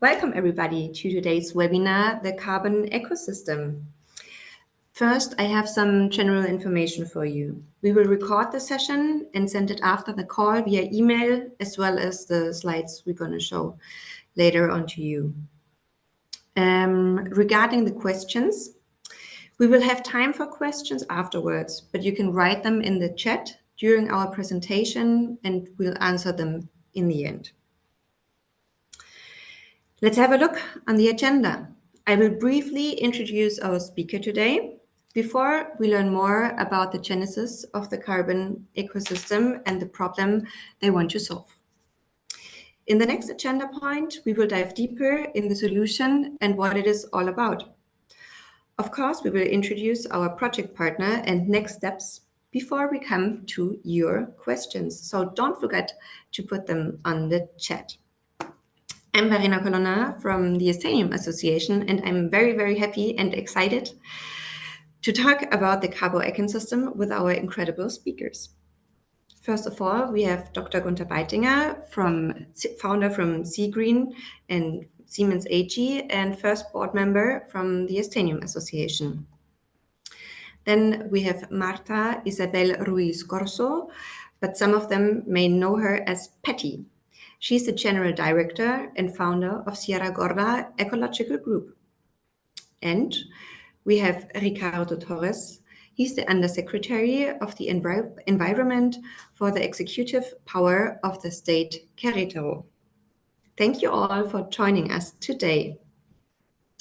Welcome everybody to today's webinar, The Carbon Ecosystem. First, I have some general information for you. We will record the session and send it after the call via email, as well as the slides we're going to show later on to you. Regarding the questions, we will have time for questions afterwards, but you can write them in the chat during our presentation and we'll answer them in the end. Let's have a look on the agenda. I will briefly introduce our speaker today before we learn more about the genesis of the carbon ecosystem and the problem they want to solve. In the next agenda point, we will dive deeper in the solution and what it is all about. Of course, we will introduce our project partner and next steps before we come to your questions. So don't forget to put them on the chat. I'm Verena Colonna from the Estonian Association, and I'm very, very happy and excited to talk about the carbon ecosystem with our incredible speakers. First of all, we have Dr. Gunther Beitinger, founder from Seagreen and Siemens AG, and first board member from the Estonian Association. Then we have Marta Isabel Ruiz Corso, but some of them may know her as Patty. She's the General Director and founder of Sierra Gorda Ecological Group. And we have Ricardo Torres. He's the Undersecretary of the Environment for the Executive Power of the State Querétaro. Thank you all for joining us today.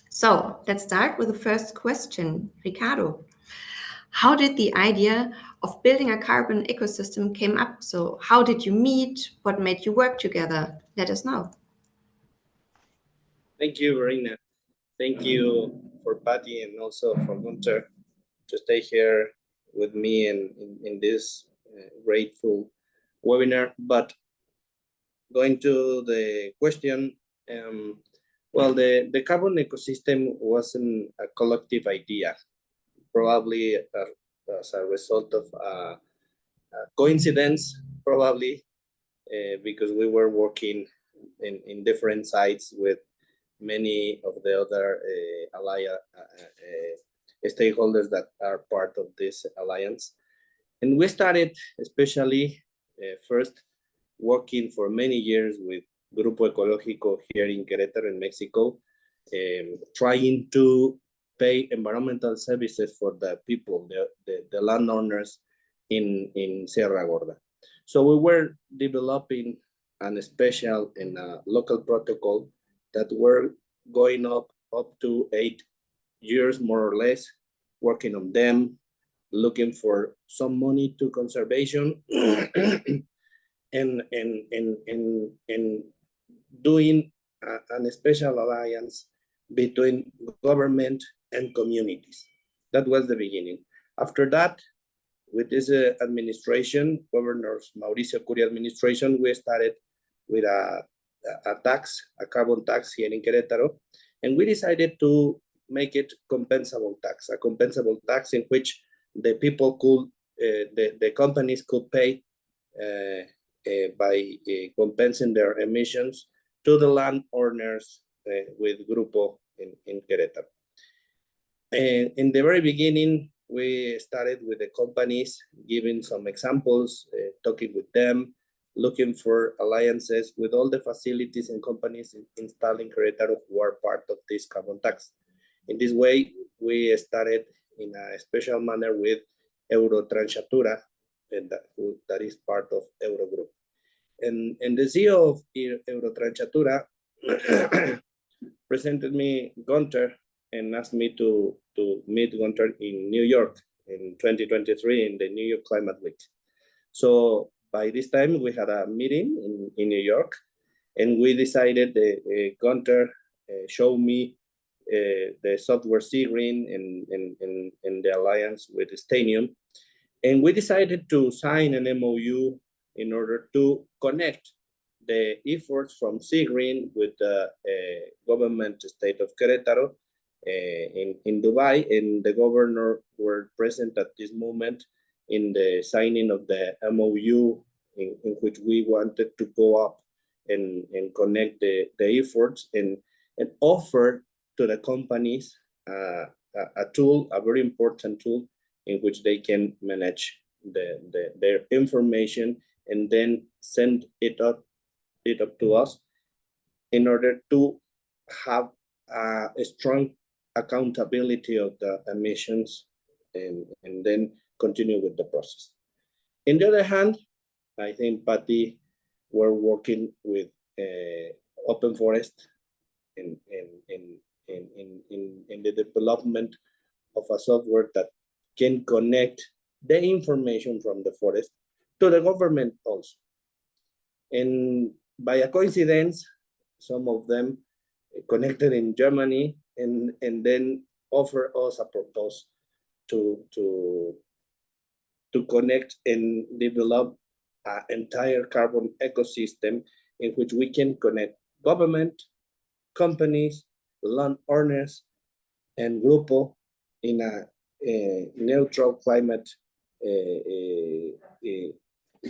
So let's start with the first question. Ricardo, how did the idea of building a carbon ecosystem came up? So how did you meet? What made you work together? Let us know. Thank you, Verena. Thank you for Patty and also for Gunther to stay here with me in this grateful webinar. But going to the question, well, the carbon ecosystem wasn't a collective idea, probably as a result of a coincidence, probably because we were working in different sites with many of the other stakeholders that are part of this alliance. And we started especially first working for many years with Grupo Ecológico here in Querétaro in Mexico, trying to pay environmental services for the people, the landowners in Sierra Gorda. So we were developing a special and a local protocol that were going up to 8 years, more or less, working on them, looking for some money to conservation, and doing a special alliance between government and communities. That was the beginning. After that, with this administration, Governor Mauricio Curi administration, we started with a carbon tax here in Querétaro, and we decided to make it a compensable tax in which the people could, the companies could pay by compensating their emissions to the landowners with Grupo in Querétaro. And in the very beginning, we started with the companies, giving some examples, talking with them, looking for alliances with all the facilities and companies installed in Querétaro who are part of this carbon tax. In this way, we started in a special manner with Eurotranchatura, and that is part of Eurogroup. And the CEO of Eurotranchatura presented me Gunther and asked me to meet Gunther in New York in 2023 in the New York Climate Week. So by this time, we had a meeting in New York, and we decided Gunther showed me the software Seagreen and the alliance with Estonian. And we decided to sign an MOU in order to connect the efforts from Seagreen with the government state of Querétaro in Dubai, and the governor were present at this moment in the signing of the MOU in which we wanted to go up and connect the efforts and offer to the companies a tool, a very important tool in which they can manage their information and then send it up to us in order to have a strong accountability of the emissions and then continue with the process. On the other hand, I think, Patty, we're working with OpenForests in the development of a software that can connect the information from the forest to the government also. And by a coincidence, some of them connected in Germany and then offer us a proposal to connect and develop an entire carbon ecosystem in which we can connect government, companies, landowners, and Grupo in a neutral climate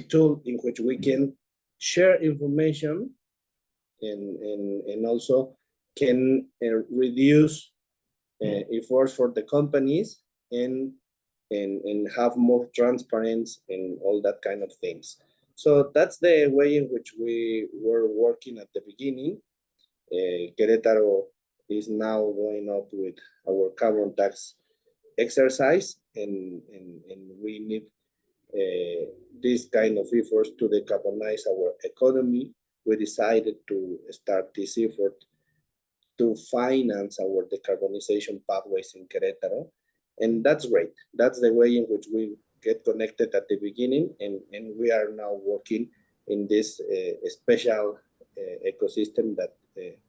tool in which we can share information and also can reduce efforts for the companies and have more transparency and all that kind of things. So that's the way in which we were working at the beginning. Querétaro is now going up with our carbon tax exercise, and we need this kind of efforts to decarbonize our economy. We decided to start this effort to finance our decarbonization pathways in Querétaro, and that's great. That's the way in which we get connected at the beginning, and we are now working in this special ecosystem that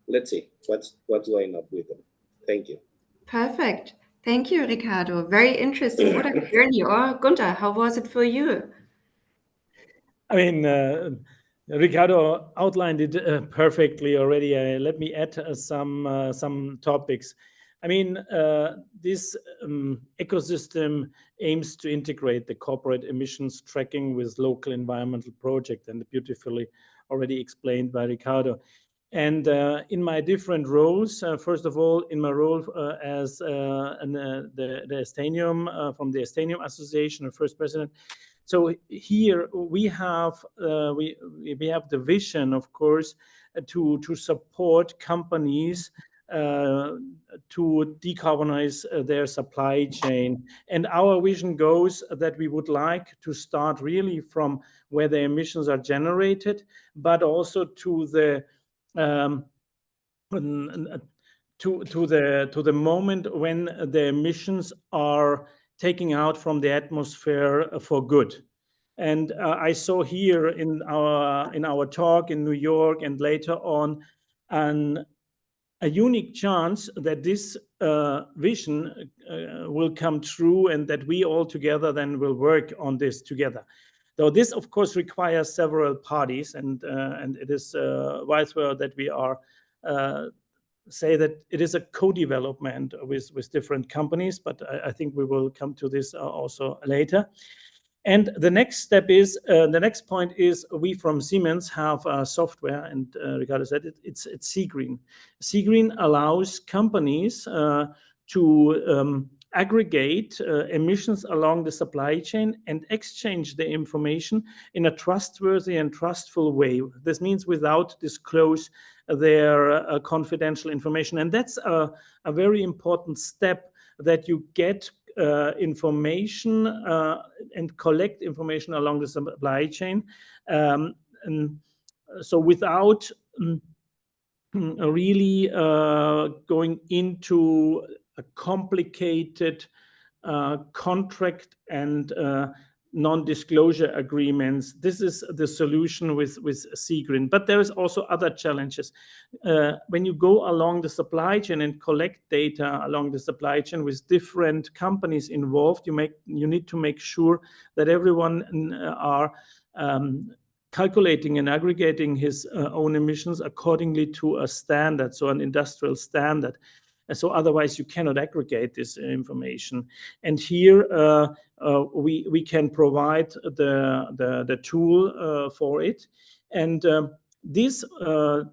let's see what's going up with them. Thank you. Perfect. Thank you, Ricardo. Very interesting. What a journey. Or Gunther, how was it for you? I mean, Ricardo outlined it perfectly already. Let me add some topics. I mean, this ecosystem aims to integrate the corporate emissions tracking with local environmental project, and beautifully already explained by Ricardo. And in my different roles, first of all, in my role as the Estanium from the Estanium Association, the first president. So here we have the vision, of course, to support companies to decarbonize their supply chain. And our vision goes that we would like to start really from where the emissions are generated, but also to the moment when the emissions are taken out from the atmosphere for good. And I saw here in our talk in New York and later on a unique chance that this vision will come true, and that we all together then will work on this together. Though this, of course, requires several parties, and it is vice versa that we are say that it is a co-development with different companies, but I think we will come to this also later. And the next step is, the next point is, we from Siemens have software, and Ricardo said it's SeaGreen. SeaGreen allows companies to aggregate emissions along the supply chain and exchange the information in a trustworthy and trustful way. This means without disclose their confidential information. And that's a very important step, that you get information and collect information along the supply chain. And so without really going into a complicated contract and non-disclosure agreements. This is the solution with SeaGreen. But there is also other challenges. When you go along the supply chain and collect data along the supply chain with different companies involved, you need to make sure that everyone are calculating and aggregating his own emissions accordingly to a standard, so an industrial standard. So otherwise you cannot aggregate this information. And here we can provide the tool for it. And this,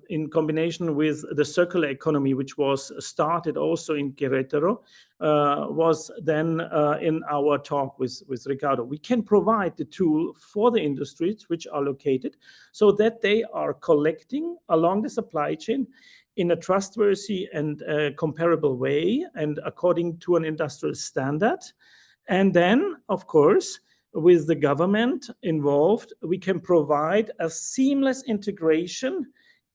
in combination with the circular economy, which was started also in Querétaro, was then in our talk with Ricardo. We can provide the tool for the industries which are located so that they are collecting along the supply chain in a trustworthy and comparable way and according to an industrial standard. And then, of course, with the government involved, we can provide a seamless integration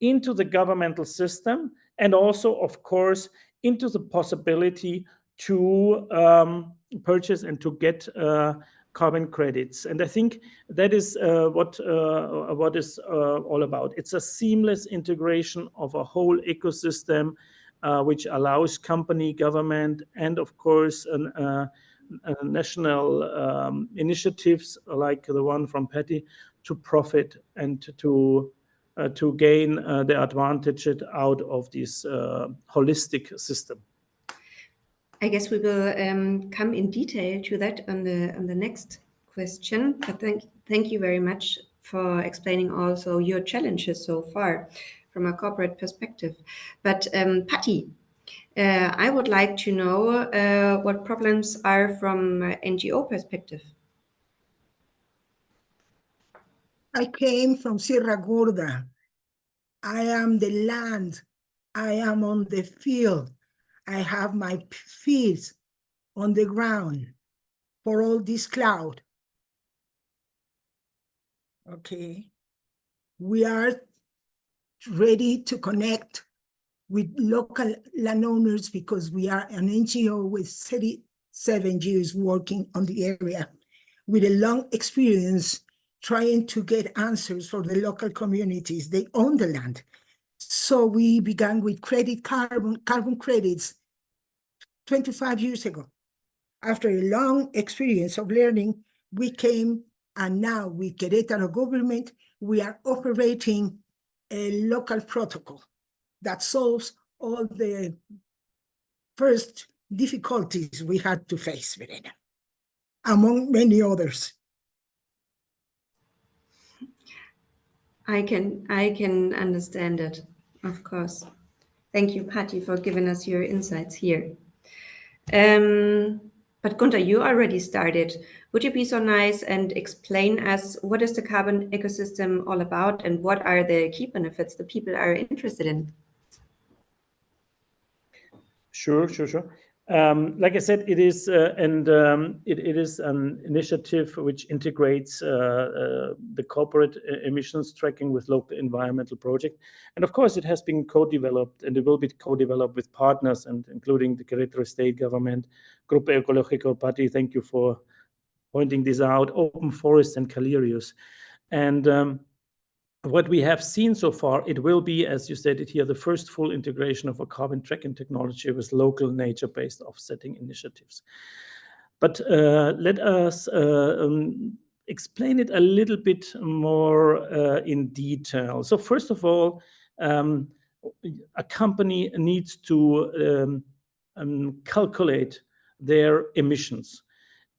into the governmental system and also, of course, into the possibility to purchase and to get carbon credits. And I think that is what is all about. It's a seamless integration of a whole ecosystem, which allows company, government, and of course, national initiatives like the one from Patty to profit and to gain the advantage out of this holistic system. I guess we will come in detail to that on the next question. But thank you very much for explaining also your challenges so far from a corporate perspective. But Patty, I would like to know what problems are from NGO perspective. I came from Sierra Gorda. I am the land. I am on the field. I have my feet on the ground for all this cloud. Okay. We are ready to connect with local landowners because we are an NGO with 37 years working on the area with a long experience trying to get answers for the local communities. They own the land. So we began with carbon credits 25 years ago. After a long experience of learning, we came, and now with Querétaro government, we are operating a local protocol that solves all the first difficulties we had to face, Verena, among many others. I can understand it, of course. Thank you, Patty, for giving us your insights here. But Gunther, you already started. Would you be so nice and explain us what is the carbon ecosystem all about and what are the key benefits the people are interested in? Sure. Like I said, it is it is an initiative which integrates the corporate emissions tracking with local environmental project, and of course, it has been co-developed and it will be co-developed with partners, and including the Querétaro State Government, Grupo Ecológico Party. Thank you for pointing this out. OpenForests and Callirius, and what we have seen so far, it will be, as you said it here, the first full integration of a carbon tracking technology with local nature-based offsetting initiatives. But let us explain it a little bit more in detail. So first of all, a company needs to calculate their emissions.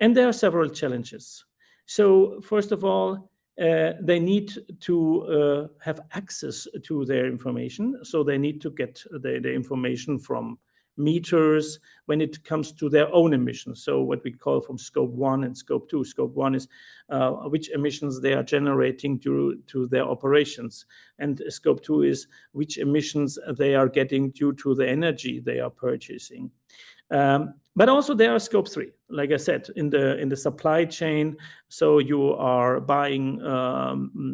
And there are several challenges. So first of all, they need to have access to their information. So they need to get the information from meters when it comes to their own emissions. So what we call from scope 1 and scope 2. Scope 1 is which emissions they are generating due to their operations. And scope 2 is which emissions they are getting due to the energy they are purchasing. But also there are scope 3, like I said, in the supply chain. So you are buying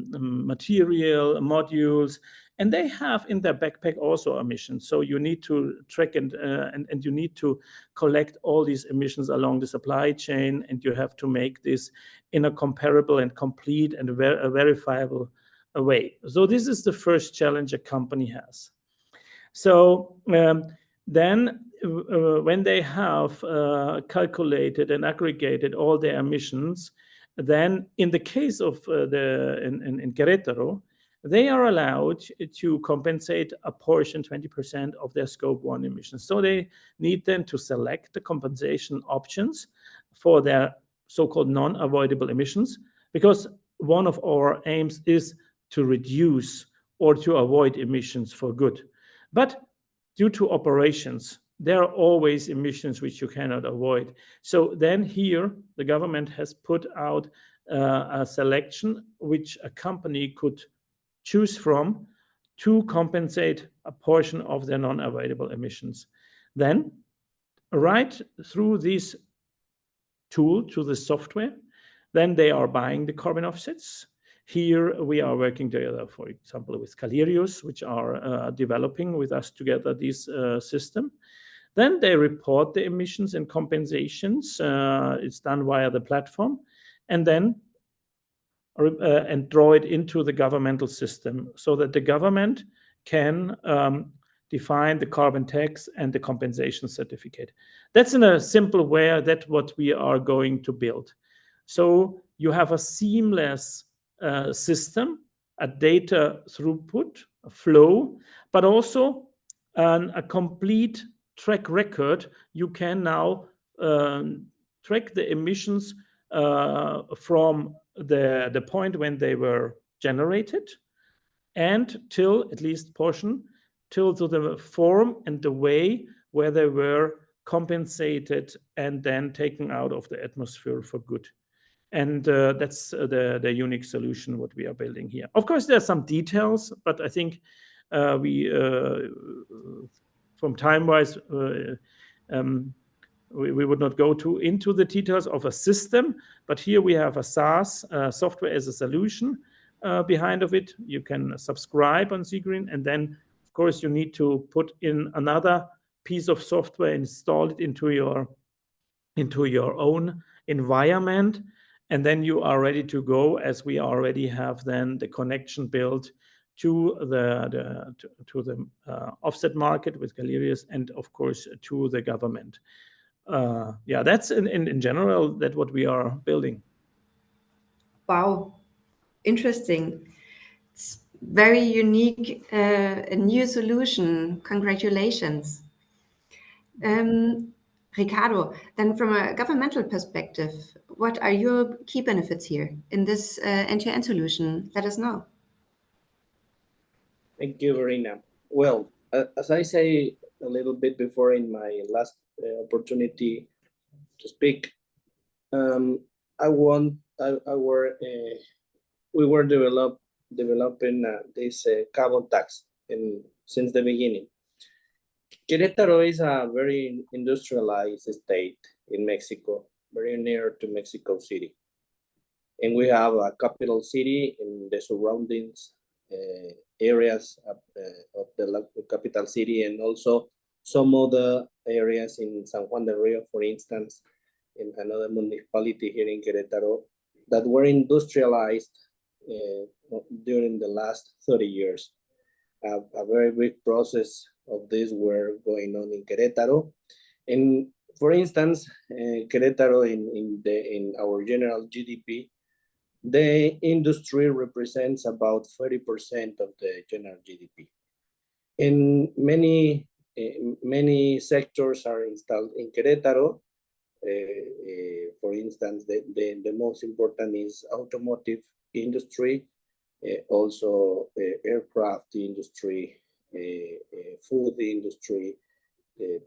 material, modules, and they have in their backpack also emissions. So you need to track and you need to collect all these emissions along the supply chain, and you have to make this in a comparable and complete and a verifiable way. So this is the first challenge a company has. So then when they have calculated and aggregated all their emissions, then in the case of in Querétaro, they are allowed to compensate a portion, 20% of their scope 1 emissions. So they need then to select the compensation options for their so-called non-avoidable emissions, because one of our aims is to reduce or to avoid emissions for good. But due to operations, there are always emissions which you cannot avoid. So then here, the government has put out a selection which a company could choose from to compensate a portion of their non-avoidable emissions. Then, right through this tool to the software, then they are buying the carbon offsets. Here we are working together, for example, with Callirius, which are developing with us together this system. Then they report the emissions and compensations. It's done via the platform, and then and draw it into the governmental system so that the government can define the carbon tax and the compensation certificate. That's in a simple way. That's what we are going to build. So you have a seamless system, a data throughput, a flow, but also a complete track record. You can now track the emissions from the point when they were generated and till at least portion till to the form and the way where they were compensated and then taken out of the atmosphere for good. And that's the unique solution what we are building here. Of course, there are some details, but I think we, from time-wise, we would not go into the details of a system, but here we have a SaaS, software as a solution behind of it. You can subscribe on Seagreen, and then, of course, you need to put in another piece of software, install it into your own environment, and then you are ready to go, as we already have then the connection built to the offset market with Callirius, and of course to the government. Yeah, that's in general that what we are building. Wow, interesting. It's very unique, a new solution. Congratulations. Ricardo, then from a governmental perspective, what are your key benefits here in this end-to-end solution? Let us know. Thank you, Verena. Well, as I say a little bit before in my last opportunity to speak, we were developing this carbon tax since the beginning. Querétaro is a very industrialized state in Mexico, very near to Mexico City. And we have a capital city in the surroundings areas of the capital city, and also some other areas in San Juan del Rio, for instance, in another municipality here in Querétaro, that were industrialized during the last 30 years. A very big process of this were going on in Querétaro. And for instance, Querétaro in our general GDP, the industry represents about 30% of the general GDP. And many sectors are installed in Querétaro. For instance, the most important is automotive industry, also aircraft industry, food industry,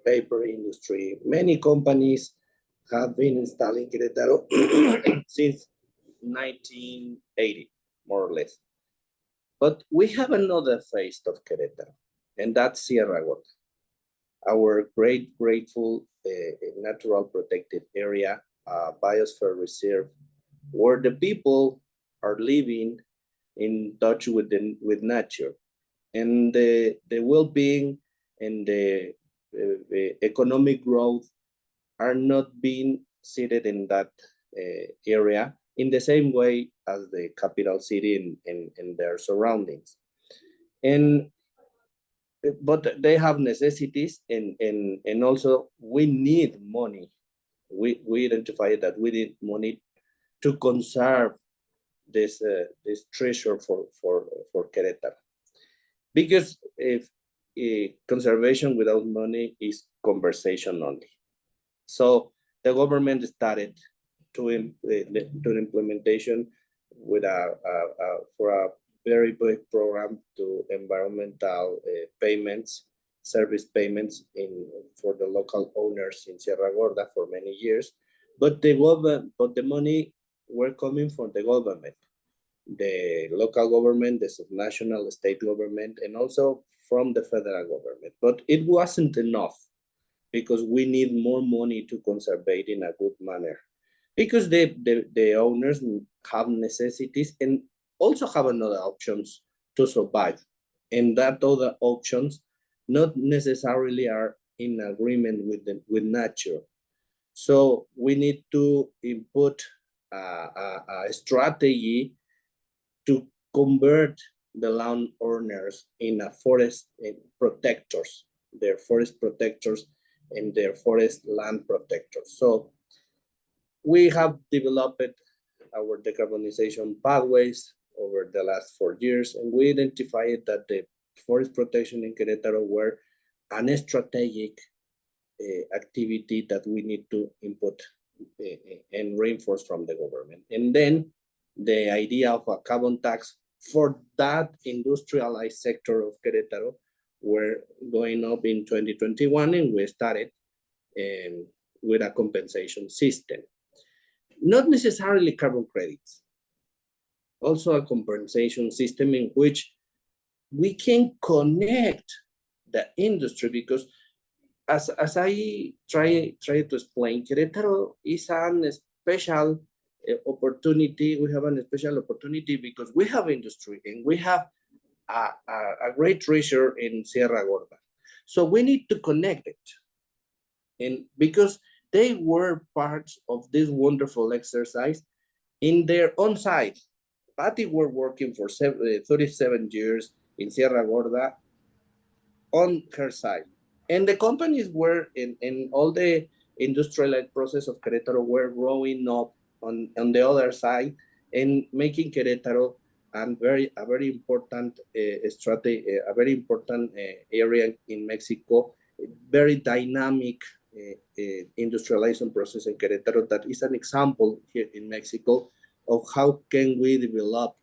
paper industry. Many companies have been installed in Querétaro since 1980, more or less. But we have another face of Querétaro, and that's Sierra Gorda, our grateful natural protected area, biosphere reserve, where the people are living in touch with nature, and the well-being and the economic growth are not being seated in that area in the same way as the capital city and their surroundings. But they have necessities, and also we need money. We identify that we need money to conserve this treasure for Querétaro. Because if conservation without money is conversation only. So the government started to implementation with for a very big program to environmental payments, service payments for the local owners in Sierra Gorda for many years. But the money were coming from the government, the local government, the subnational state government, and also from the federal government. But it wasn't enough, because we need more money to conserve it in a good manner, because the owners have necessities and also have another options to survive, and that other options not necessarily are in agreement with nature. So we need to input a strategy to convert the landowners in a forest protectors, their forest protectors and their forest land protectors. So we have developed our decarbonization pathways over the last 4 years, and we identified that the forest protection in Querétaro were an strategic activity that we need to input and reinforce from the government. And then the idea of a carbon tax for that industrialized sector of Querétaro were going up in 2021, and we started with a compensation system. Not necessarily carbon credits, also a compensation system in which we can connect the industry, because as I try to explain, Querétaro is a special opportunity. We have a special opportunity because we have industry and we have a great treasure in Sierra Gorda. So we need to connect it. And because they were parts of this wonderful exercise in their own side. Patty were working for 37 years in Sierra Gorda on her side. And the companies were in all the industrial process of Querétaro were growing up on the other side and making Querétaro a very important strategy, a very important area in Mexico, very dynamic industrialization process in Querétaro that is an example here in Mexico of how can we develop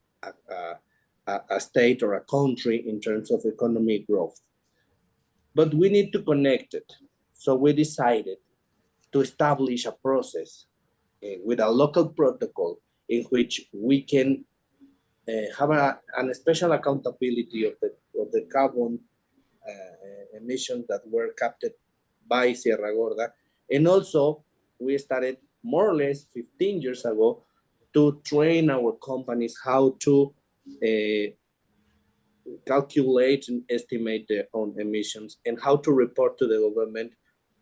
a state or a country in terms of economic growth. But we need to connect it. So we decided to establish a process with a local protocol in which we can have a special accountability of the carbon emissions that were captured by Sierra Gorda. And also we started more or less 15 years ago to train our companies how to calculate and estimate their own emissions and how to report to the government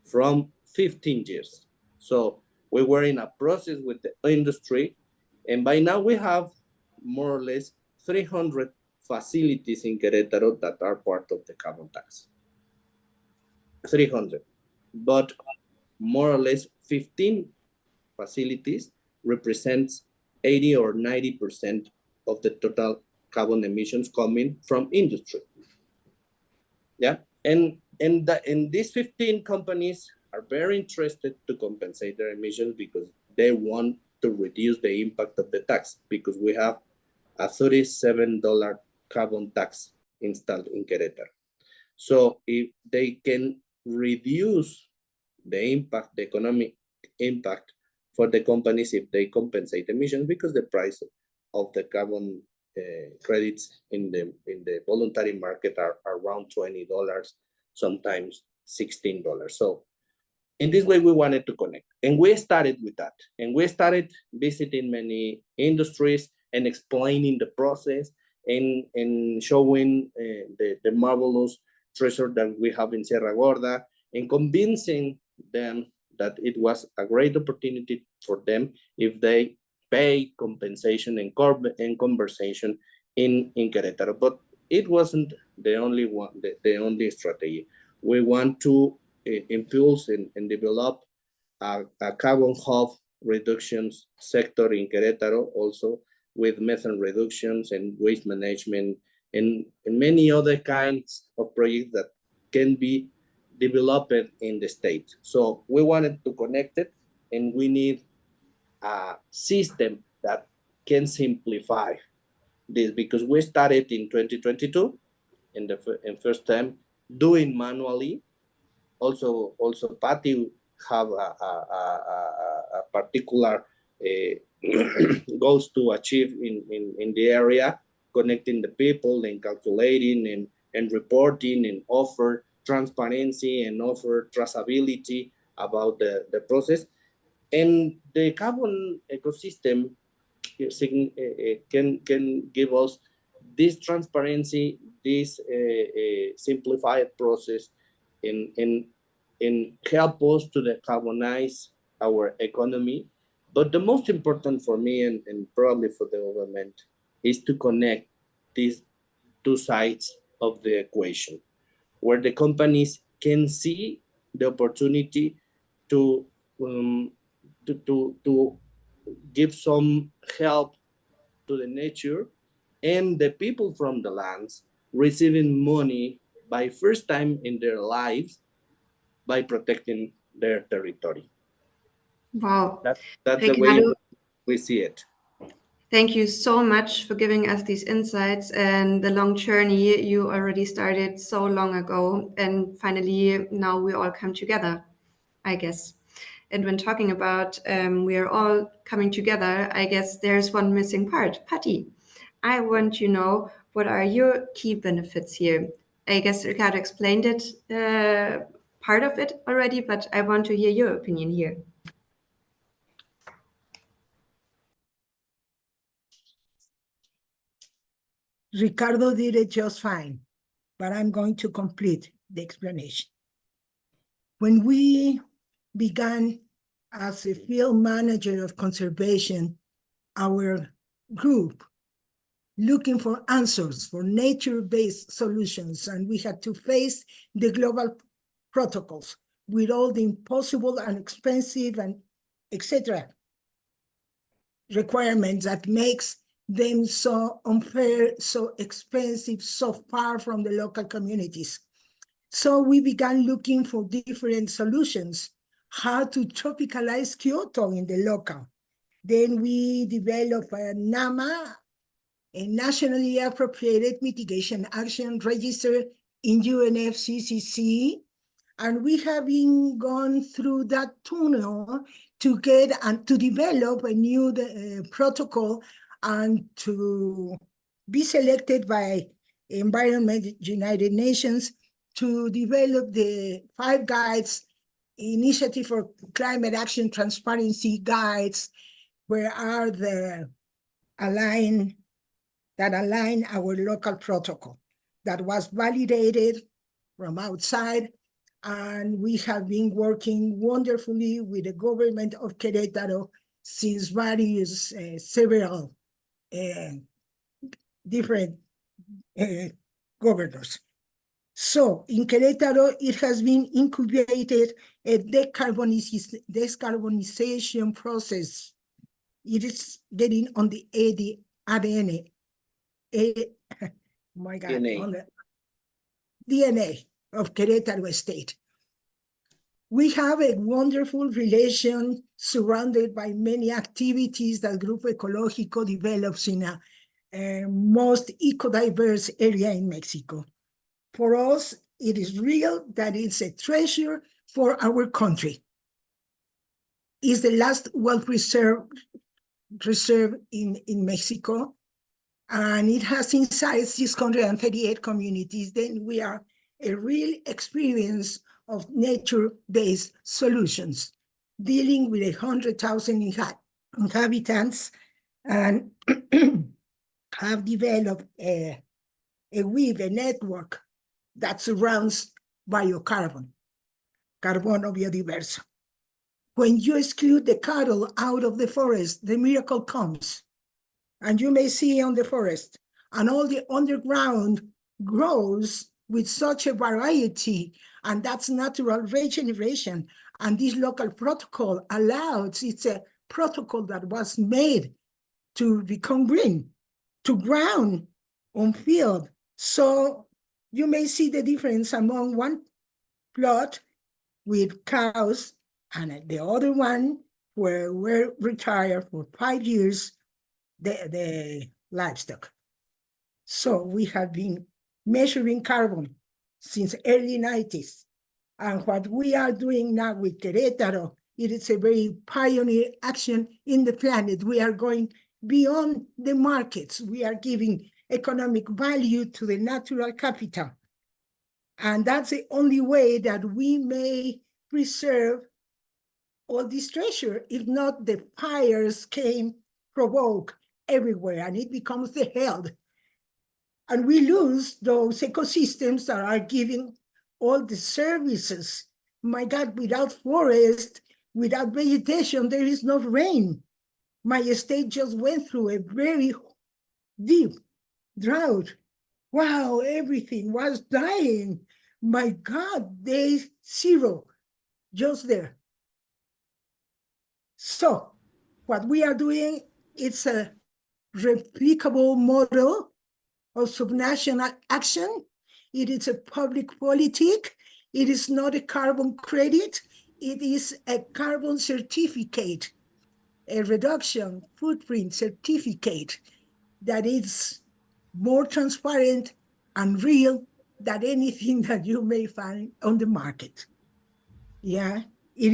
from 15 years. So we were in a process with the industry, and by now we have more or less 300 facilities in Querétaro that are part of the carbon tax. 300, but more or less 15 facilities represents 80 or 90% of the total carbon emissions coming from industry. Yeah, and these 15 companies are very interested to compensate their emissions because they want to reduce the impact of the tax, because we have a $37 carbon tax installed in Querétaro. So if they can reduce the impact, the economic impact for the companies if they compensate emissions, because the price of the carbon credits in the voluntary market are around $20, sometimes $16. So in this way, we wanted to connect, and we started with that. And we started visiting many industries and explaining the process and showing the marvelous treasure that we have in Sierra Gorda, and convincing them that it was a great opportunity for them if they pay compensation and conversation in Querétaro. But it wasn't the only one, the only strategy. We want to impulse and develop a carbon hub reductions sector in Querétaro, also with methane reductions and waste management and many other kinds of projects that can be developed in the state. So we wanted to connect it, and we need a system that can simplify this, because we started in 2022 in the first time doing manually. Also Patty have a particular goals to achieve in the area, connecting the people and calculating and reporting and offer transparency and offer traceability about the process. And the carbon ecosystem can give us this transparency, this simplified process, and help us to decarbonize our economy. But the most important for me and probably for the government is to connect these two sides of the equation, where the companies can see the opportunity to give some help to the nature and the people from the lands receiving money by first time in their lives by protecting their territory. Wow. That's the way we see it. Thank you so much for giving us these insights and the long journey you already started so long ago. And finally, now we all come together, I guess. And when talking about we are all coming together, I guess there's one missing part. Patty, I want to know, what are your key benefits here? I guess Ricardo explained it, part of it already, but I want to hear your opinion here. Ricardo did it just fine, but I'm going to complete the explanation. When we began as a field manager of conservation, our group looking for answers for nature-based solutions, and we had to face the global protocols with all the impossible and expensive and etc. requirements that makes them so unfair, so expensive, so far from the local communities. So we began looking for different solutions, how to tropicalize Kyoto in the local. Then we developed a NAMA, a nationally appropriated mitigation action register in UNFCCC, and we have been gone through that tunnel to get and to develop a new protocol and to be selected by Environment United Nations to develop the 5 guides, Initiative for Climate Action Transparency Guides, where are the align our local protocol that was validated from outside. And we have been working wonderfully with the government of Querétaro since several different governors. So in Querétaro, it has been incubated a decarbonization process. It is getting on the ADN. Oh my God, DNA. on the DNA of Querétaro State. We have a wonderful relation surrounded by many activities that Grupo Ecológico develops in a most eco-diverse area in Mexico. For us, it is real that it's a treasure for our country. It's the last well-preserved reserve in Mexico, and it has inside 638 communities. Then we are a real experience of nature-based solutions, dealing with 100,000 inhabitants, and have developed a network that surrounds biocarbon, carbono biodiverso. When you exclude the cattle out of the forest, the miracle comes. And you may see on the forest, and all the underground grows with such a variety, and that's natural regeneration. And this local protocol allows, it's a protocol that was made to become green, to ground on field. So you may see the difference among one plot with cows and the other one where we're retired for 5 years, the livestock. So we have been measuring carbon since early 90s. And what we are doing now with Querétaro, it is a very pioneer action in the planet. We are going beyond the markets. We are giving economic value to the natural capital. And that's the only way that we may preserve all this treasure. If not, the fires came provoke everywhere and it becomes the hell. And we lose those ecosystems that are giving all the services. My God, without forest, without vegetation, there is no rain. My state just went through a very deep drought. Wow, everything was dying. My God, day zero, just there. So what we are doing, it's a replicable model of subnational action. It is a public politic. It is not a carbon credit. It is a carbon certificate, a reduction footprint certificate that is more transparent and real than anything that you may find on the market. Yeah, it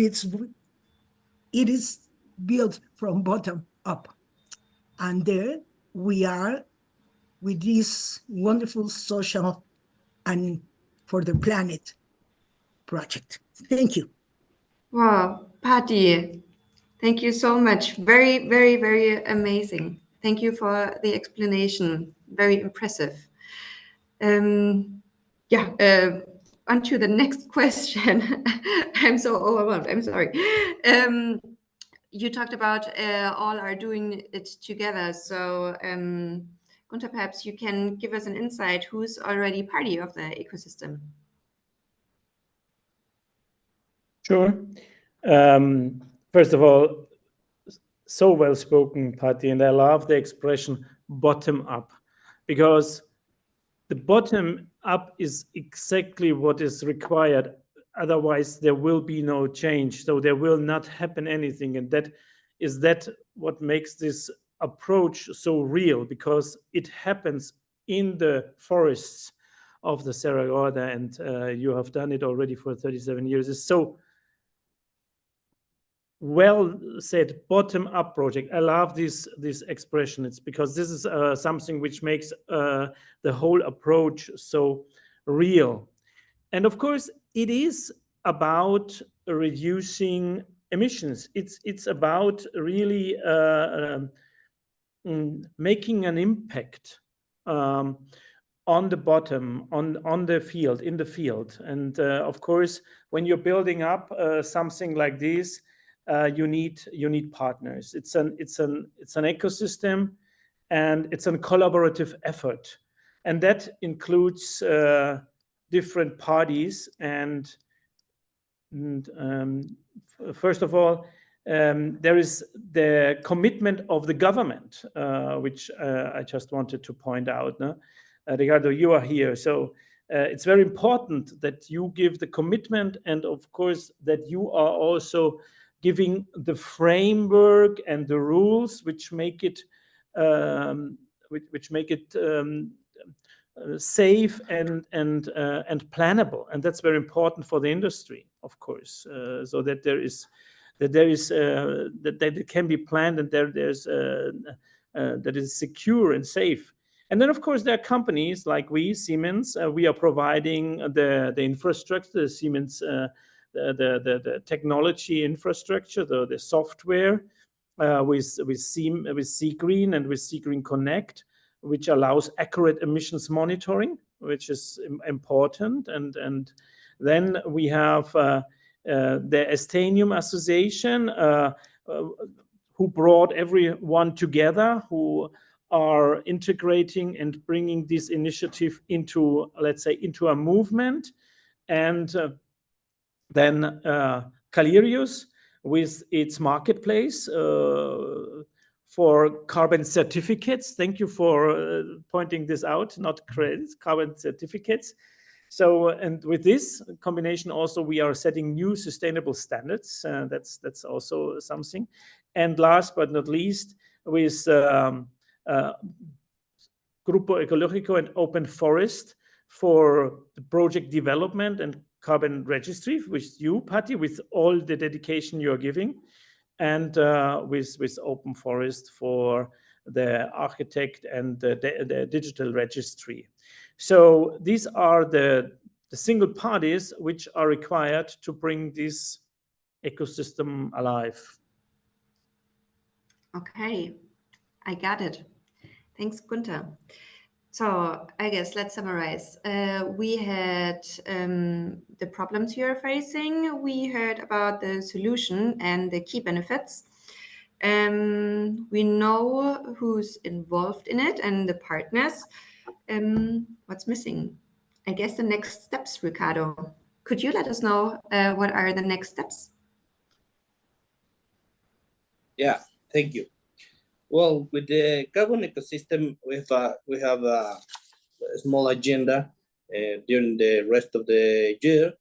is built from bottom up. And there we are with this wonderful social and for the planet project. Thank you. Wow, Patty, thank you so much. Very, very, very amazing. Thank you for the explanation. Very impressive. On to the next question. I'm so overwhelmed. I'm sorry. You talked about all are doing it together. So, Gunther, perhaps you can give us an insight who's already party of the ecosystem. Sure. First of all, so well spoken, Patty, and I love the expression bottom up, because the bottom up is exactly what is required. Otherwise, there will be no change. So there will not happen anything. And that is what makes this approach so real, because it happens in the forests of the Sierra Gorda, and you have done it already for 37 years. It's so well said, bottom-up project. I love this expression. It's because this is something which makes the whole approach so real. And of course, it is about reducing emissions. It's about really making an impact on the bottom, on the field, in the field. And of course, when you're building up something like this, you need partners. It's an ecosystem, and it's a collaborative effort, and that includes different parties. And first of all, there is the commitment of the government, which I just wanted to point out. No? Ricardo, you are here, so it's very important that you give the commitment, and of course that you are also giving the framework and the rules which make it safe and plannable, and that's very important for the industry, of course, so that it can be planned, and that is secure and safe. And then, of course, there are companies like Siemens. We are providing the infrastructure, the Siemens. The technology infrastructure, the software with SeaGreen and with SeaGreen Connect, which allows accurate emissions monitoring, which is important. And then we have the Estanium Association, who brought everyone together, who are integrating and bringing this initiative into, let's say, into a movement. And then Callirius with its marketplace for carbon certificates. Thank you for pointing this out, not credits, carbon certificates. So, and with this combination also, we are setting new sustainable standards. That's also something. And last but not least, with Grupo Ecológico and OpenForests for the project development and carbon registry, with you, Patty, with all the dedication you're giving, and with OpenForest for the architect and the digital registry. So these are the single parties which are required to bring this ecosystem alive. Okay, I got it. Thanks, Gunther. So I guess let's summarize. We had the problems you're facing. We heard about the solution and the key benefits. We know who's involved in it and the partners. What's missing? I guess the next steps, Ricardo. Could you let us know what are the next steps? Yeah, thank you. Well, with the carbon ecosystem, we have a small agenda during the rest of the year.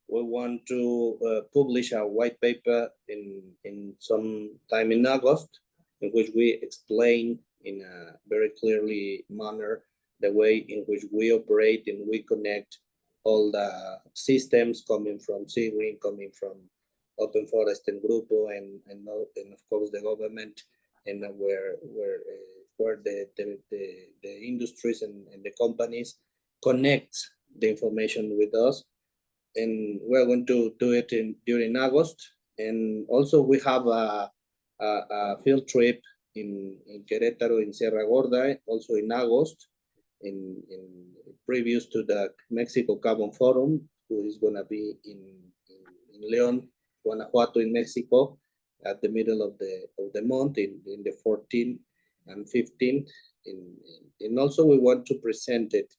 We want to publish a white paper in some time in August, in which we explain in a very clearly manner the way in which we operate and we connect all the systems coming from SeaGreen, coming from OpenForests and Grupo, and of course the government, and where the industries and the companies connect the information with us. And we're going to do it during August. And also we have a field trip in Querétaro, in Sierra Gorda, also in August, in previous to the Mexico Carbon Forum, who is going to be in León, Guanajuato, in Mexico, at the middle of the month, in the 14th and 15th. And also we want to present it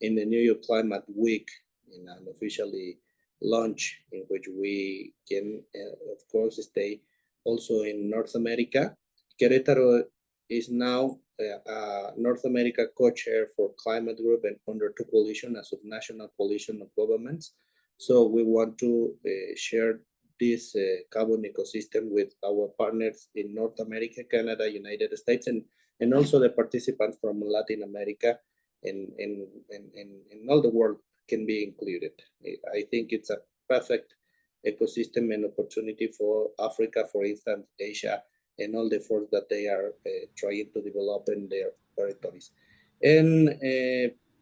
in the New York Climate Week, in an officially launch, in which we can, of course, stay also in North America. Querétaro is now a North America co-chair for Climate Group and under two coalition as of National Coalition of Governments. So we want to share this carbon ecosystem with our partners in North America, Canada, United States, and also the participants from Latin America and all the world can be included. I think it's a perfect ecosystem and opportunity for Africa, for instance, Asia, and all the efforts that they are trying to develop in their territories. And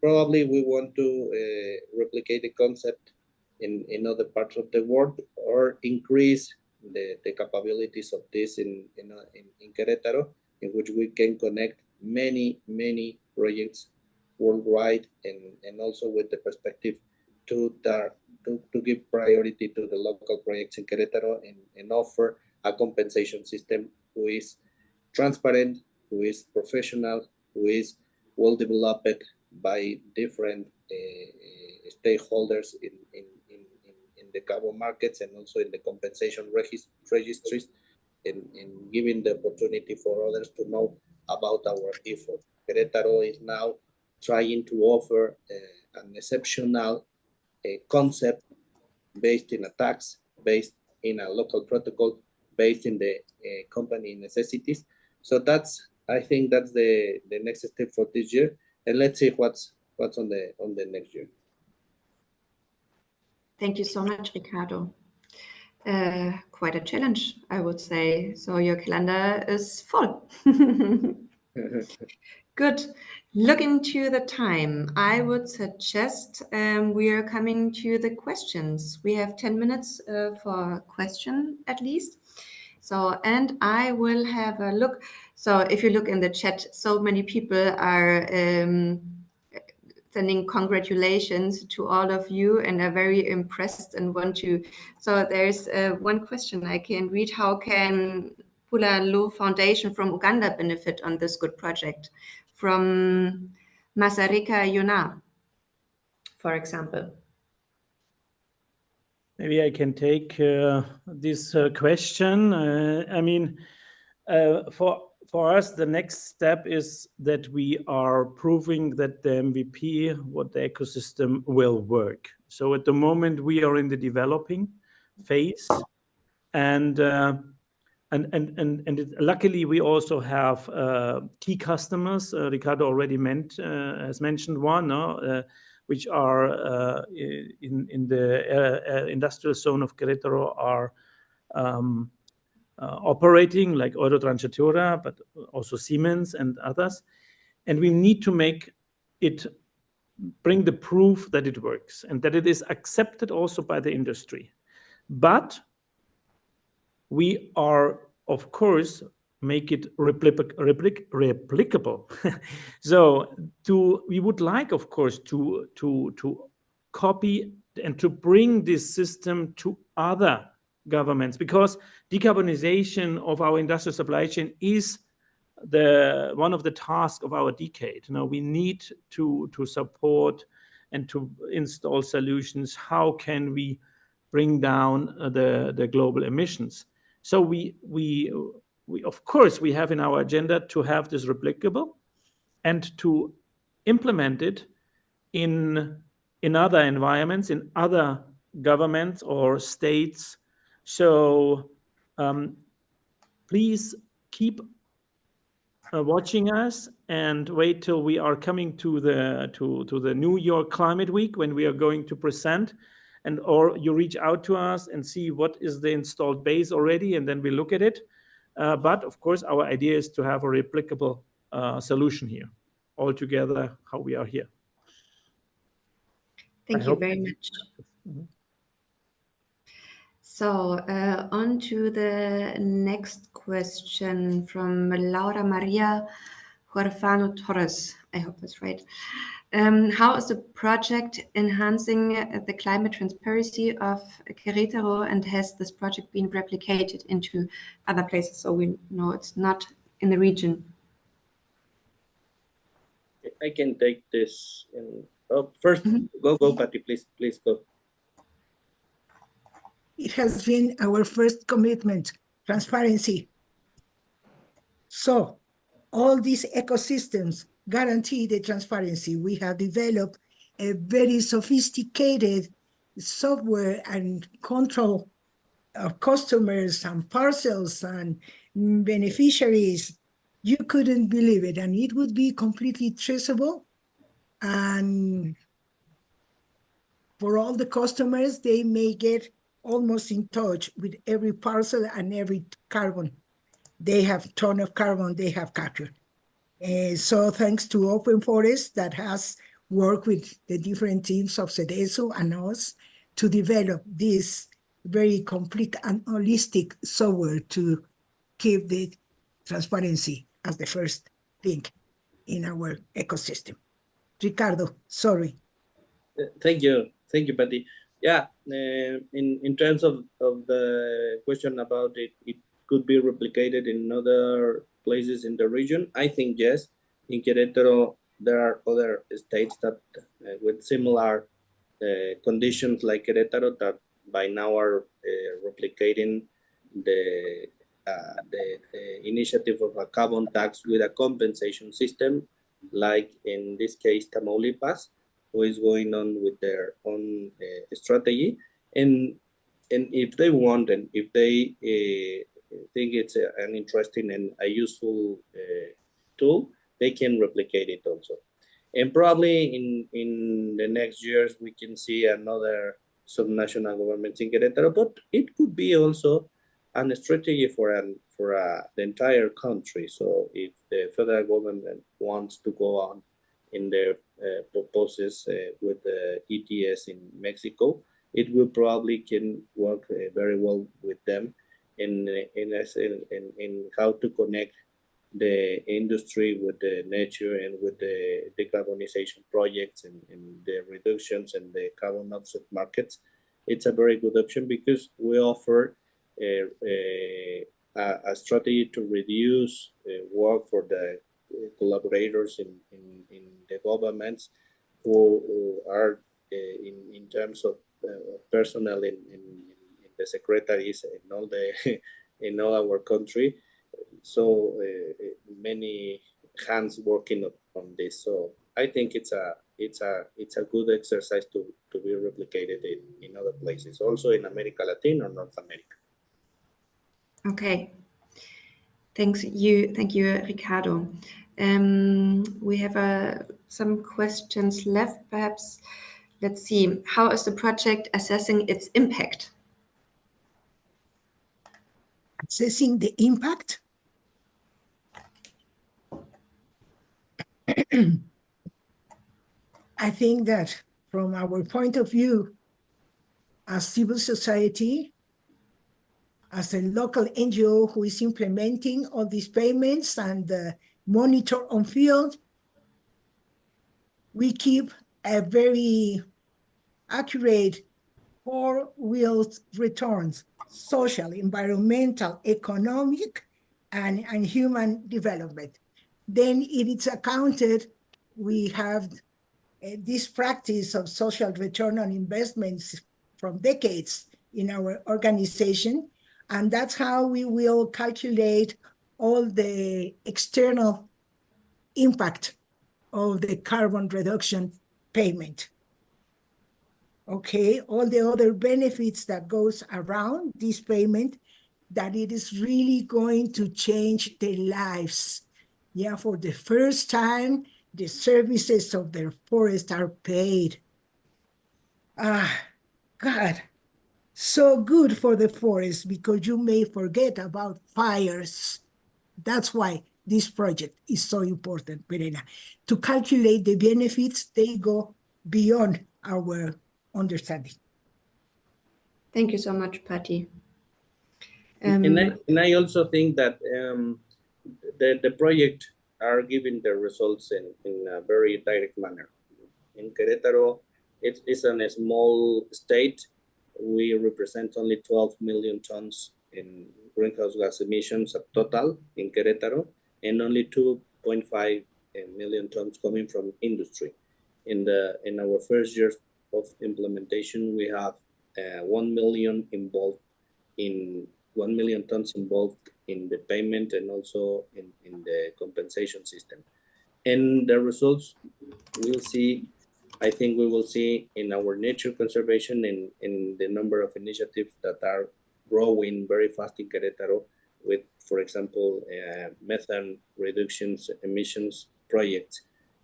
probably we want to replicate the concept in other parts of the world, or increase the capabilities of this in Querétaro, in which we can connect many projects worldwide, and also with the perspective to give priority to the local projects in Querétaro, and offer a compensation system who is transparent, who is professional, who is well developed by different stakeholders in the carbon markets, and also in the compensation registries, and giving the opportunity for others to know about our effort. Querétaro is now trying to offer an exceptional concept based in a tax, based in a local protocol, based in the company necessities. So I think that's the next step for this year, and let's see what's on the next year. Thank you so much, Ricardo. Quite a challenge, I would say. So your calendar is full. Good. Looking to the time, I would suggest we are coming to the questions. We have 10 minutes for a question at least. So, and I will have a look. So if you look in the chat, so many people are sending congratulations to all of you and are very impressed and want to. So there's one question I can read. How can Pula Foundation from Uganda benefit on this good project? From Masarika Yuna, for example. Maybe I can take this question. I mean, for us, the next step is that we are proving that the MVP, what the ecosystem will work. So at the moment we are in the developing phase, and luckily we also have key customers. Ricardo already has mentioned one, which are in the industrial zone of Querétaro are operating, like Eurotransformadora, but also Siemens and others. And we need to bring the proof that it works and that it is accepted also by the industry. But we are, of course, make it replicable. So we would like, of course, to copy and to bring this system to other governments, because decarbonization of our industrial supply chain is one of the tasks of our decade. We need to support and to install solutions. How can we bring down the global emissions? So we of course we have in our agenda to have this replicable and to implement it in other environments, in other governments or states. So please keep watching us and wait till we are coming to the New York Climate Week, when we are going to present, or you reach out to us and see what is the installed base already, and then we look at it. But of course, our idea is to have a replicable solution here, all together how we are here. Thank you very much. So on to the next question from Laura Maria Huerfano Torres. I hope that's right. How is the project enhancing the climate transparency of Querétaro, and has this project been replicated into other places, so we know it's not in the region? I can take this. First, go, Patty, please go. It has been our first commitment, transparency. So all these ecosystems guarantee the transparency. We have developed a very sophisticated software and control of customers and parcels and beneficiaries. You couldn't believe it, and it would be completely traceable. And for all the customers, they may get almost in touch with every parcel and every carbon. They have a ton of carbon they have captured. So thanks to OpenForests that has worked with the different teams of CEDESO and us to develop this very complete and holistic software to keep the transparency as the first thing in our ecosystem. Ricardo, sorry. Thank you, Patty. Yeah, in terms of the question about it could be replicated in other places in the region. I think yes. In Querétaro, there are other states that with similar conditions like Querétaro that by now are replicating the initiative of a carbon tax with a compensation system, like in this case Tamaulipas, who is going on with their own strategy. And if they want, and if they think it's an interesting and a useful tool, they can replicate it also. And probably in the next years, we can see another subnational government in Querétaro, but it could be also a strategy for the entire country. So if the federal government wants to go on in their proposals with the ETS in Mexico, it will probably can work very well with them in how to connect the industry with the nature and with the decarbonization projects and the reductions and the carbon offset markets. It's a very good option because we offer a strategy to reduce work for the collaborators in the governments who are in terms of personnel in the secretaries in all our country. So many hands working on this. So I think it's a good exercise to be replicated in other places, also in America Latina or North America. Okay, Thank you, Ricardo. We have some questions left, perhaps. Let's see. How is the project assessing its impact? Assessing the impact? I think that from our point of view, as civil society, as a local NGO who is implementing all these payments and monitor on field, we keep a very accurate 4-wheeled returns: social, environmental, economic, and human development. Then it is accounted, we have this practice of social return on investments from decades in our organization, and that's how we will calculate all the external impact of the carbon reduction payment. Okay, all the other benefits that goes around this payment, that it is really going to change their lives. Yeah, for the first time, the services of their forest are paid. God, so good for the forest, because you may forget about fires. That's why this project is so important, Verena. To calculate the benefits, they go beyond our understanding. Thank you so much, Patty. And I also think that the project are giving the results in a very direct manner. In Querétaro, it's in a small state. We represent only 12 million tons in greenhouse gas emissions of total in Querétaro, and only 2.5 million tons coming from industry. In our first years of implementation, we have 1 million involved in 1 million tons involved in the payment and also in the compensation system. And the results we'll see, I think we will see in our nature conservation and in the number of initiatives that are growing very fast in Querétaro with, for example, methane reductions, emissions projects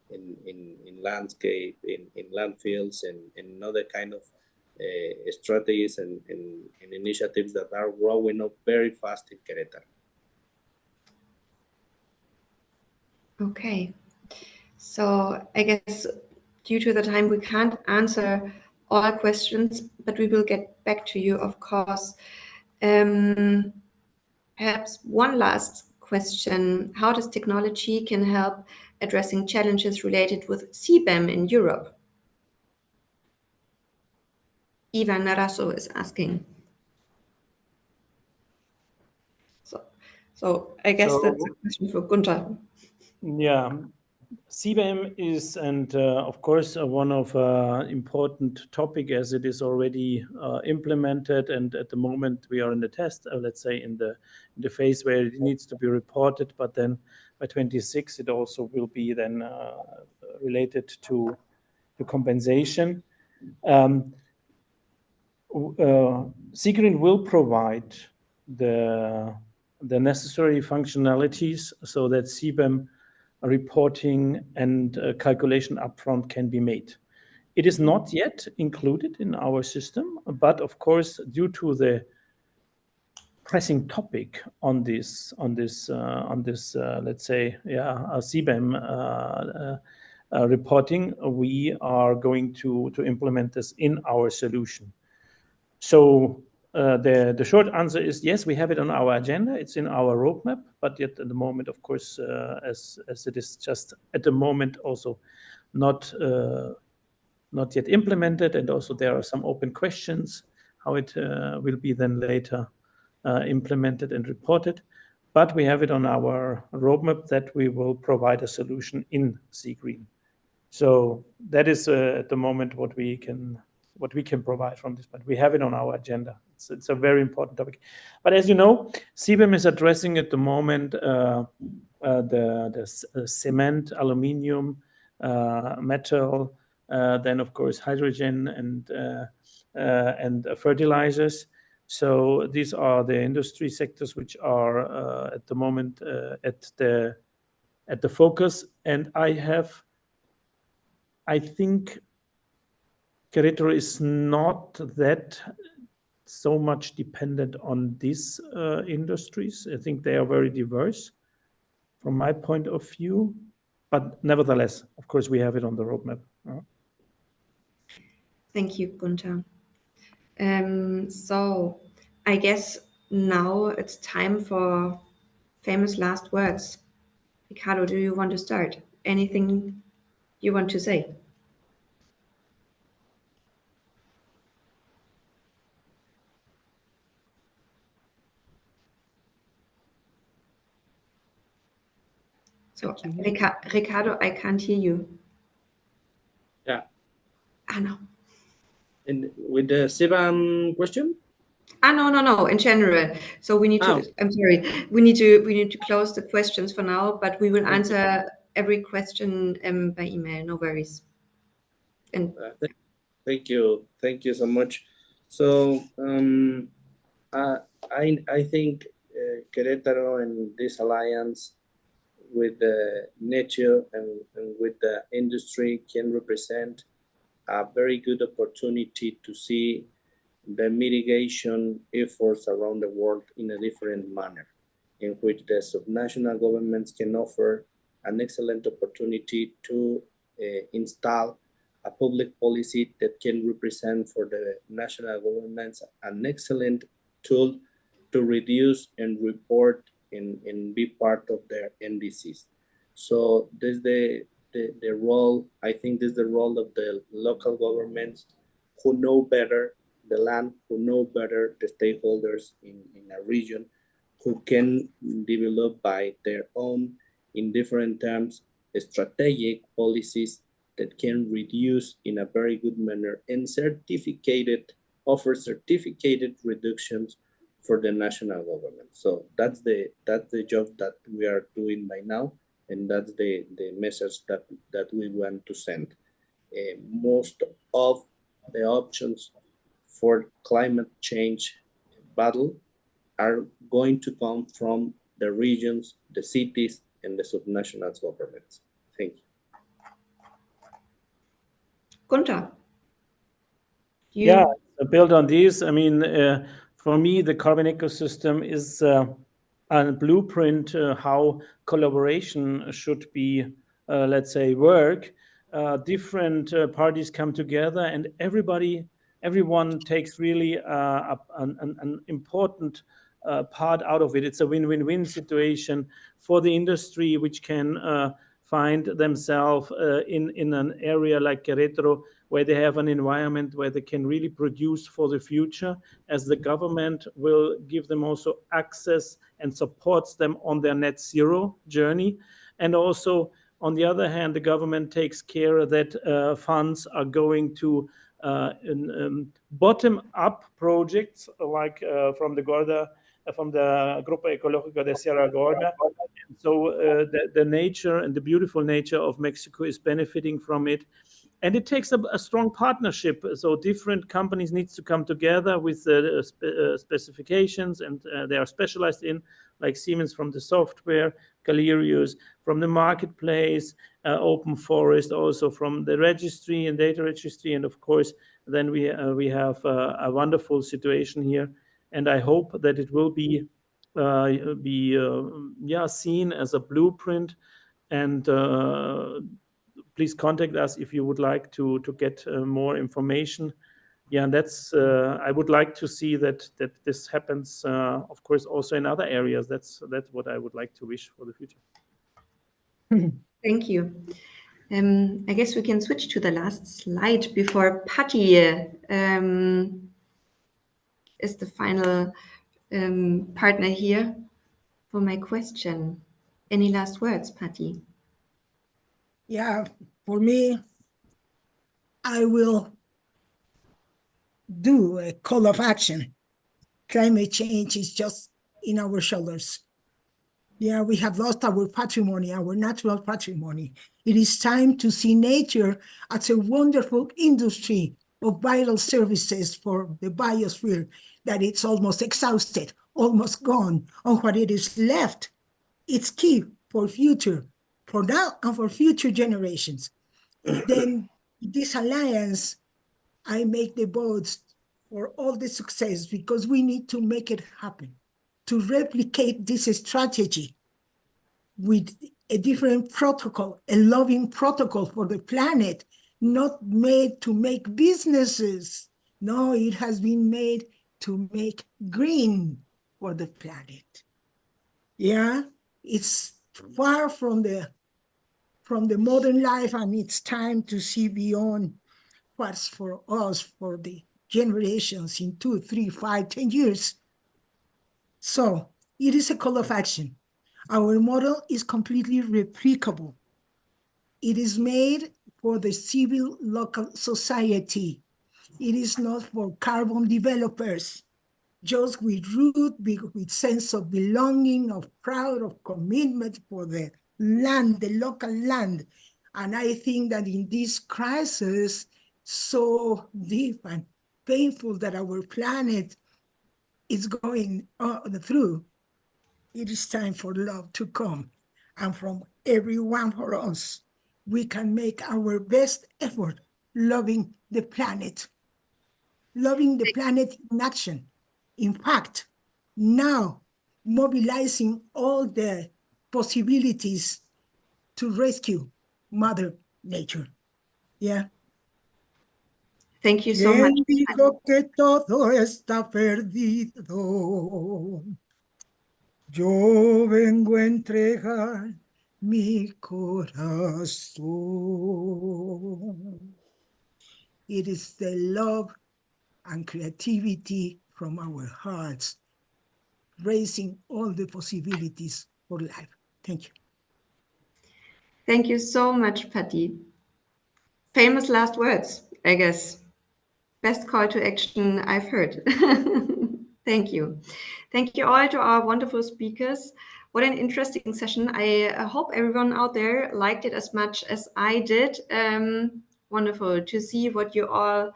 in landscape, in landfills, and other kind of strategies and initiatives that are growing up very fast in Querétaro. Okay, so I guess due to the time we can't answer all questions, but we will get back to you, of course. Perhaps one last question: how does technology can help addressing challenges related with CBAM in Europe? Ivan Narasso is asking. So I guess that's a question for Gunther. Yeah, CBAM is, and of course, one of important topic, as it is already implemented, and at the moment we are in the test, let's say in the phase where it needs to be reported, but then by 26 it also will be then related to compensation. Seagreen will provide the necessary functionalities so that CBAM reporting and calculation upfront can be made. It is not yet included in our system, but of course, due to the pressing topic on this, let's say, CBAM reporting, we are going to implement this in our solution. So the short answer is yes, we have it on our agenda. It's in our roadmap, but yet at the moment, of course, as it is just at the moment also not yet implemented, and also there are some open questions how it will be then later implemented and reported. But we have it on our roadmap that we will provide a solution in Seagreen. So that is at the moment what we can provide from this, but we have it on our agenda. It's a very important topic. But as you know, CBAM is addressing at the moment the cement, aluminium, metal, then of course hydrogen and fertilizers. So these are the industry sectors which are at the moment at the focus. And I think Querétaro is not that so much dependent on these industries. I think they are very diverse from my point of view, but nevertheless, of course, we have it on the roadmap. Thank you, Gunther. So I guess now it's time for famous last words. Ricardo, do you want to start? Anything you want to say? So, Ricardo, I can't hear you. Yeah. No. And with the CBAM question? No. In general. So we need to. I'm sorry. We need to close the questions for now, but we will answer every question by email. No worries. And thank you so much. So I think Querétaro and this alliance with the nature and with the industry can represent a very good opportunity to see the mitigation efforts around the world in a different manner, in which the subnational governments can offer an excellent opportunity to install a public policy that can represent for the national governments an excellent tool to reduce and report and be part of their NDCs. So this is the role, I think this is the role of the local governments who know better the land, who know better the stakeholders in a region, who can develop by their own, in different terms, strategic policies that can reduce in a very good manner and offer certificated reductions for the national government. So that's the job that we are doing by now, and that's the message that we want to send. Most of the options for climate change battle are going to come from the regions, the cities, and the subnational governments. Thank you. Gunther. Yeah, build on these. I mean, for me, the carbon ecosystem is a blueprint how collaboration should be, let's say, work. Different parties come together, and everyone takes really an important part out of it. It's a win-win-win situation for the industry, which can find themselves in an area like Querétaro, where they have an environment where they can really produce for the future, as the government will give them also access and supports them on their net zero journey. And also, on the other hand, the government takes care that funds are going to bottom-up projects like from the Grupo Ecológico de Sierra Gorda. So the nature and the beautiful nature of Mexico is benefiting from it. And it takes a strong partnership. So different companies need to come together with specifications, and they are specialized in, like Siemens from the software, Callirius from the marketplace, OpenForests also from the registry and data registry. And of course, then we have a wonderful situation here. And I hope that it will be seen as a blueprint. And please contact us if you would like to get more information. Yeah, and that's I would like to see that this happens, of course, also in other areas. That's what I would like to wish for the future. Thank you. I guess we can switch to the last slide before Patty is the final partner here for my question. Any last words, Patty? Yeah, for me, I will do a call of action. Climate change is just in our shoulders. Yeah, we have lost our patrimony, our natural patrimony. It is time to see nature as a wonderful industry of vital services for the biosphere that it's almost exhausted, almost gone. On what it is left, it's key for now and for future generations. Then this alliance, I make the votes for all the success because we need to make it happen, to replicate this strategy with a different protocol, a loving protocol for the planet, not made to make businesses. No, it has been made to make green for the planet. Yeah, it's far from the modern life, and it's time to see beyond what's for us, for the generations in 2, 3, 5, 10 years. So it is a call of action. Our model is completely replicable. It is made for the civil local society. It is not for carbon developers, just with root, with sense of belonging, of proud, of commitment for the land, the local land. And I think that in this crisis, so deep and painful that our planet is going through, it is time for love to come. And from everyone for us, we can make our best effort loving the planet in action. In fact, now mobilizing all the possibilities to rescue Mother Nature. Yeah. Thank you so much. ¿Quién dijo que todo está perdido? Yo vengo a entregar mi corazón. It is the love and creativity from our hearts, raising all the possibilities for life. Thank you. Thank you so much, Patty. Famous last words, I guess. Best call to action I've heard. Thank you. Thank you all to our wonderful speakers. What an interesting session. I hope everyone out there liked it as much as I did. Wonderful to see what you all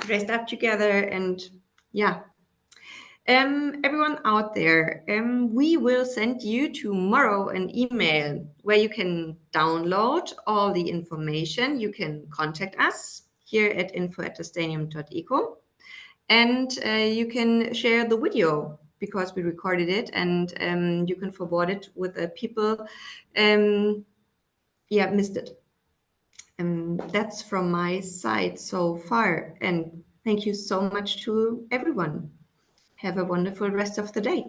raised up together. And yeah, everyone out there, we will send you tomorrow an email where you can download all the information. You can contact us here at info@stanium.eco, and you can share the video because we recorded it, and you can forward it with the people missed it. That's from my side so far, and thank you so much to everyone. Have a wonderful rest of the day.